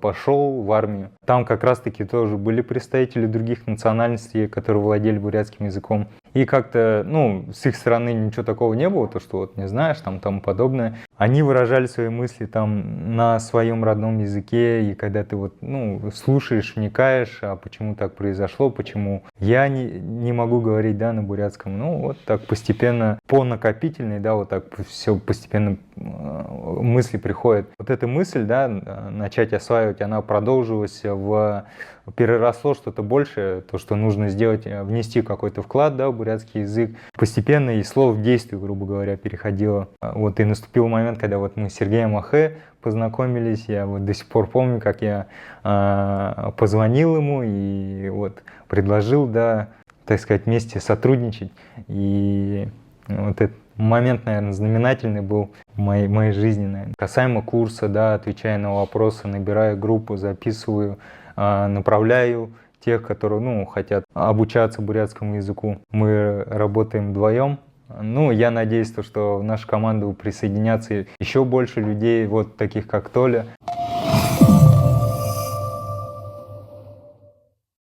пошел в армию. Там как раз-таки тоже были представители других национальностей, которые владели бурятским языком. И как-то, ну, с их стороны ничего такого не было, то, что вот не знаешь, там, тому подобное. Они выражали свои мысли там на своем родном языке, и когда ты вот, ну, слушаешь, вникаешь, а почему так произошло, почему я не могу говорить, да, на бурятском. Ну, вот так постепенно, по накопительной, да, вот так все постепенно мысли приходят. Вот эта мысль, да, начать осваивать, она продолжилась переросло что-то большее, то, что нужно сделать, внести какой-то вклад, да, в бурятский язык. Постепенно из слов в действие, грубо говоря, переходило. Вот и наступил момент, когда вот мы с Сергеем Ахэ познакомились, я вот до сих пор помню, как я позвонил ему и вот предложил, да, так сказать, вместе сотрудничать. И вот этот момент, наверное, знаменательный был в моей жизни, наверное. Касаемо курса, да, отвечая на вопросы, набираю группу, записываю, направляю тех, которые, ну, хотят обучаться бурятскому языку. Мы работаем вдвоем. Ну, я надеюсь, что в нашу команду присоединятся еще больше людей, вот таких как Толя.